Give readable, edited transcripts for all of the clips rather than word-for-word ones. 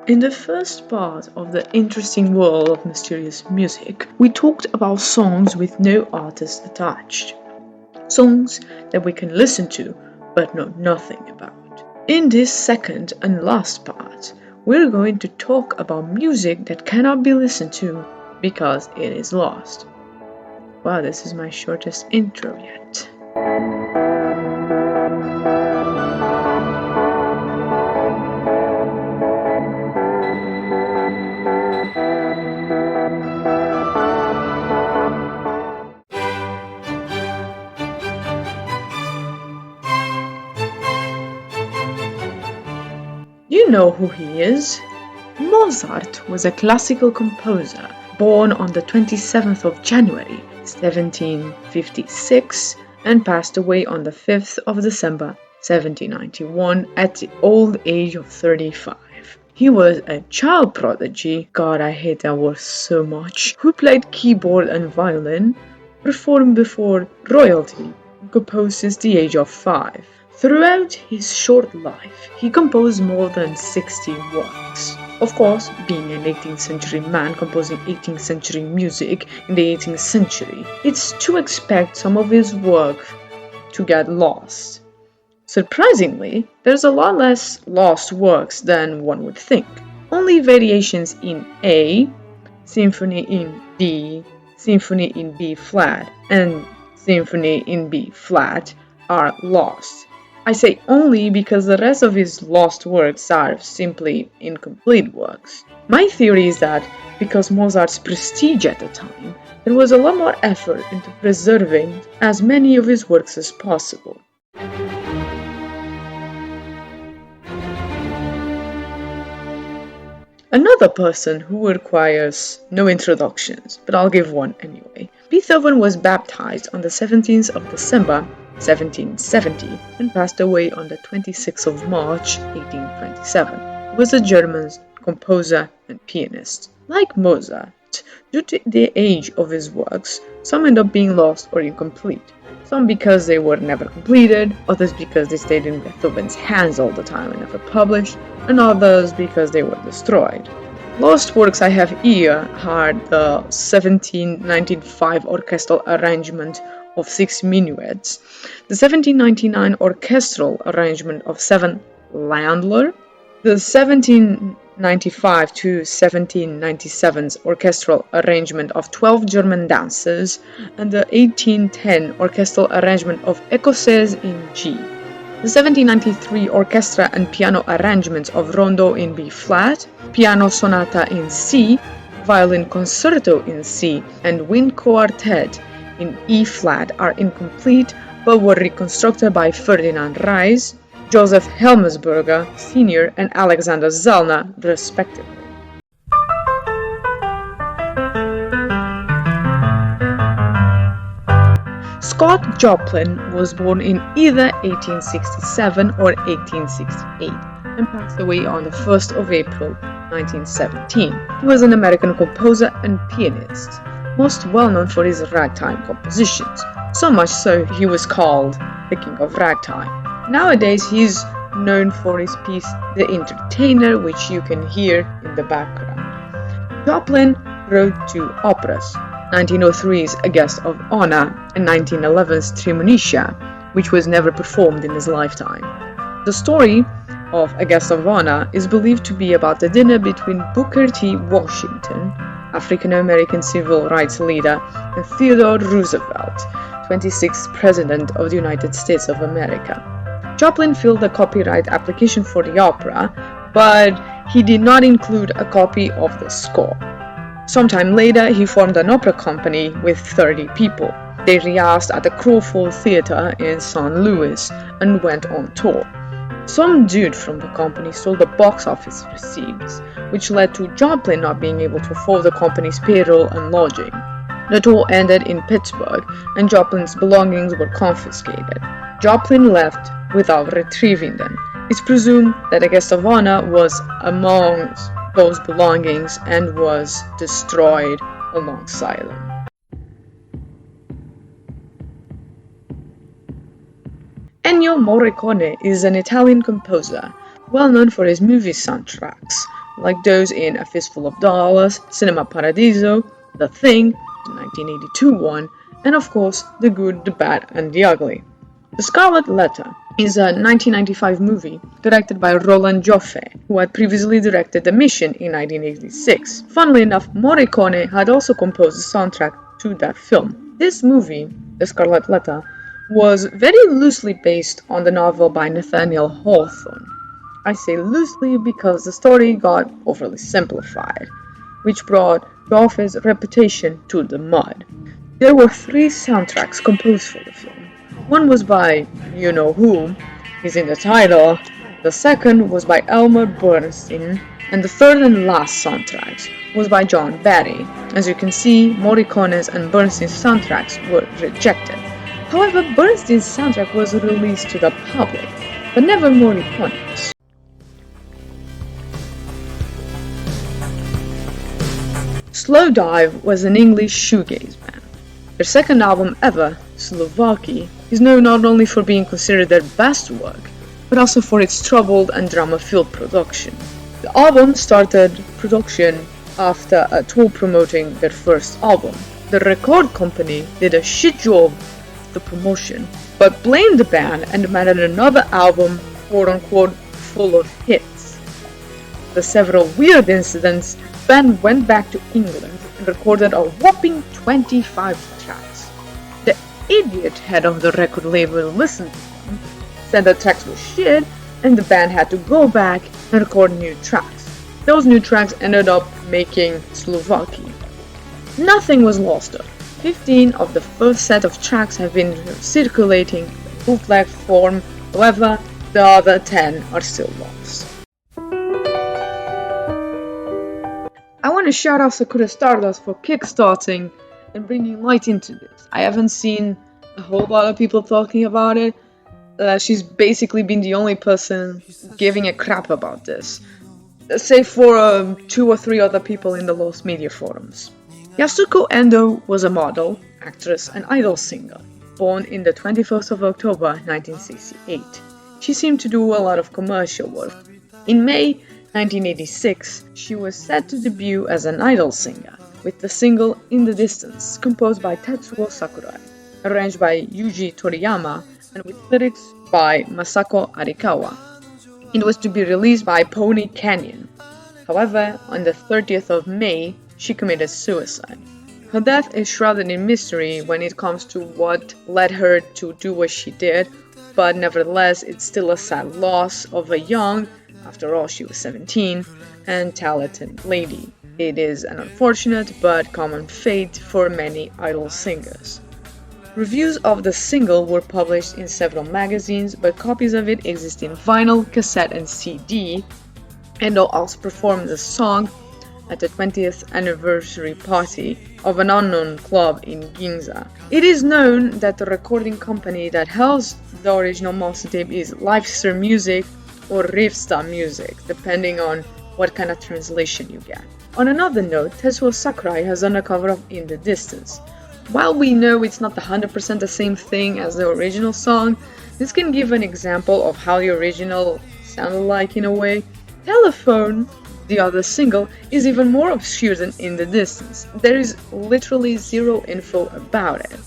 In the first part of the interesting world of mysterious music, we talked about songs with no artist attached. Songs that we can listen to but know nothing about. In this second and last part, we're going to talk about music that cannot be listened to because it is lost. Wow, this is my shortest intro yet. You know who he is? Mozart was a classical composer born on the 27th of January 1756 and passed away on the 5th of December 1791 at the old age of 35. He was a child prodigy, God I hate that word so much, who played keyboard and violin, performed before royalty, and composed since the age of 5. Throughout his short life, he composed more than 60 works. Of course, being an 18th century man composing 18th century music in the 18th century, it's to expect some of his work to get lost. Surprisingly, there's a lot less lost works than one would think. Only variations in A, Symphony in D, Symphony in B flat, and Symphony in B flat are lost. I say only because the rest of his lost works are simply incomplete works. My theory is that because Mozart's prestige at the time, there was a lot more effort into preserving as many of his works as possible. Another person who requires no introductions, but I'll give one anyway. Beethoven was baptized on the 17th of December 1770 and passed away on the 26th of March 1827. He was a German composer and pianist. Like Mozart, due to the age of his works, some end up being lost or incomplete. Some because they were never completed, others because they stayed in Beethoven's hands all the time and never published, and others because they were destroyed. Lost works I have here are the 1795 orchestral arrangement of 6 minuets, the 1799 orchestral arrangement of 7 Landler, the 1795 to 1797's orchestral arrangement of 12 German dances, and the 1810 orchestral arrangement of Écossaise in G. The 1793 orchestra and piano arrangements of Rondo in B flat, piano sonata in C, violin concerto in C, and wind quartet in E flat are incomplete but were reconstructed by Ferdinand Reis, Joseph Helmsberger Sr. and Alexander Zellner, respectively. Scott Joplin was born in either 1867 or 1868 and passed away on the 1st of April 1917. He was an American composer and pianist, most well known for his ragtime compositions, so much so he was called the King of Ragtime. Nowadays he's known for his piece The Entertainer, which you can hear in the background. Joplin wrote 2 operas, 1903's A Guest of Honor and 1911's Tremonisha, which was never performed in his lifetime. The story of A Guest of Honor is believed to be about a dinner between Booker T. Washington, African-American civil rights leader, and Theodore Roosevelt, 26th President of the United States of America. Joplin filled a copyright application for the opera, but he did not include a copy of the score. Sometime later, he formed an opera company with 30 people. They rehearsed at the Crawford Theatre in St. Louis and went on tour. Some dude from the company stole the box office receipts, which led to Joplin not being able to afford the company's payroll and lodging. The tour ended in Pittsburgh, and Joplin's belongings were confiscated. Joplin left without retrieving them. It's presumed that A Guest of Honor was among those belongings and was destroyed alongside them. Ennio Morricone is an Italian composer, well known for his movie soundtracks, like those in A Fistful of Dollars, Cinema Paradiso, The Thing, the 1982 one, and of course, The Good, the Bad, and the Ugly. The Scarlet Letter is a 1995 movie directed by Roland Joffé, who had previously directed The Mission in 1986. Funnily enough, Morricone had also composed the soundtrack to that film. This movie, The Scarlet Letter, was very loosely based on the novel by Nathaniel Hawthorne. I say loosely because the story got overly simplified, which brought Joffé's reputation to the mud. There were 3 soundtracks composed for the film. One was by you-know-who, he's in the title, the second was by Elmer Bernstein, and the third and last soundtrack was by John Barry. As you can see, Morricone's and Bernstein's soundtracks were rejected. However, Bernstein's soundtrack was released to the public, but never Morricone's. Slowdive was an English shoegaze band. Their second album ever, Slovaki, is known not only for being considered their best work, but also for its troubled and drama-filled production. The album started production after a tour promoting their first album. The record company did a shit job of the promotion, but blamed the band and demanded another album, quote-unquote, full of hits. After several weird incidents, the band went back to England and recorded a whopping 25 tracks. The idiot head of the record label listened to them, said the tracks were shit, and the band had to go back and record new tracks. Those new tracks ended up making Slovaki. Nothing was lost though. 15 of the first set of tracks have been circulating in bootleg form, however, the other 10 are still lost. I want to shout out Sakura Stardust for kickstarting and bringing light into this. I haven't seen a whole lot of people talking about it. She's basically been the only person giving a crap about this, save for 2 or 3 other people in the Lost Media forums. Yasuko Endo was a model, actress, and idol singer, born in the 21st of October 1968. She seemed to do a lot of commercial work. In May 1986, she was set to debut as an idol singer, with the single In the Distance, composed by Tetsuo Sakurai, arranged by Yuji Toriyama, and with lyrics by Masako Arikawa. It was to be released by Pony Canyon. However, on the 30th of May, she committed suicide. Her death is shrouded in mystery when it comes to what led her to do what she did, but nevertheless, it's still a sad loss of a young, after all she was 17, and talented lady. It is an unfortunate but common fate for many idol singers. Reviews of the single were published in several magazines, but copies of it exist in vinyl, cassette, and CD, and also performed the song at the 20th anniversary party of an unknown club in Ginza. It is known that the recording company that housed the original master tape is Lifestar Music or Rivstar Music, depending on what kind of translation you get. On another note, Tetsuo Sakurai has done a cover of In the Distance. While we know it's not 100% the same thing as the original song, this can give an example of how the original sounded like in a way. Telephone, the other single, is even more obscure than In the Distance. There is literally zero info about it.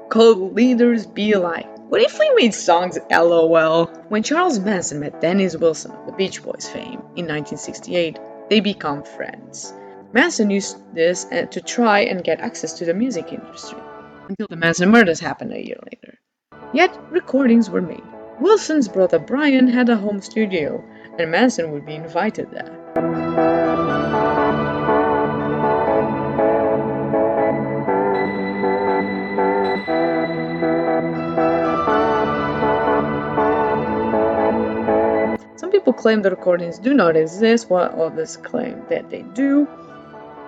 Cult leaders be like, what if we made songs LOL? When Charles Manson met Dennis Wilson of the Beach Boys fame in 1968, they become friends. Manson used this to try and get access to the music industry, until the Manson murders happened a year later. Yet, recordings were made. Wilson's brother Brian had a home studio, and Manson would be invited there. Some people claim the recordings do not exist, while others claim that they do,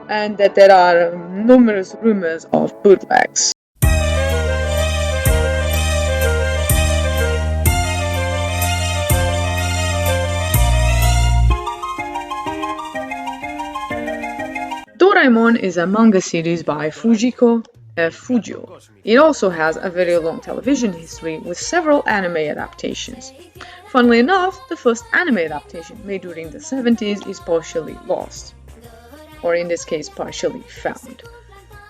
and that there are numerous rumors of bootlegs. Doraemon is a manga series by Fujiko Fujo. It also has a very long television history with several anime adaptations. Funnily enough, the first anime adaptation made during the 70s is partially lost, or in this case, partially found.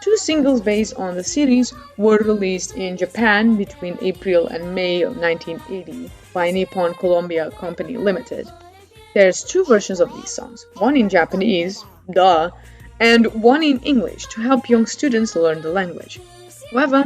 Two singles based on the series were released in Japan between April and May of 1980 by Nippon Columbia Company Limited. There's two versions of these songs, one in Japanese, duh, and one in English to help young students learn the language. However,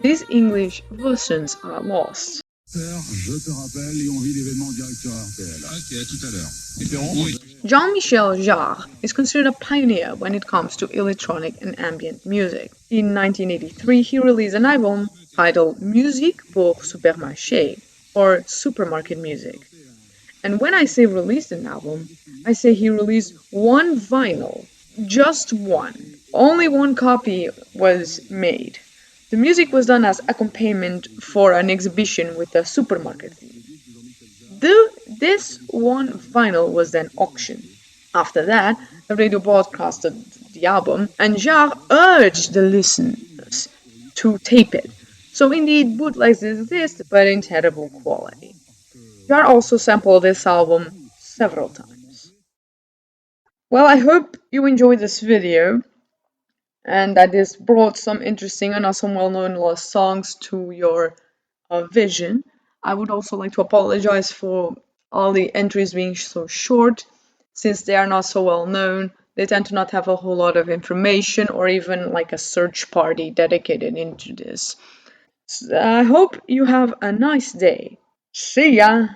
these English versions are lost. Je te rappelle et on vit l'événement directeur RTL. Ok, à tout à l'heure. Espérons. Oui. Jean-Michel Jarre is considered a pioneer when it comes to electronic and ambient music. In 1983, he released an album titled Musique pour Supermarché, or Supermarket Music. And when I say released an album, I say he released one vinyl, just one. Only one copy was made. The music was done as accompaniment for an exhibition with a supermarket theme. This one vinyl was then auctioned. After that, the radio broadcasted the album, and Jarre urged the listeners to tape it. So indeed, bootlegs exist, but in terrible quality. Jarre also sampled this album several times. Well, I hope you enjoyed this video and that this brought some interesting and not some well-known lost songs to your vision. I would also like to apologize for all the entries being so short, since they are not so well known. They tend to not have a whole lot of information or even like a search party dedicated into this. So I hope you have a nice day. See ya!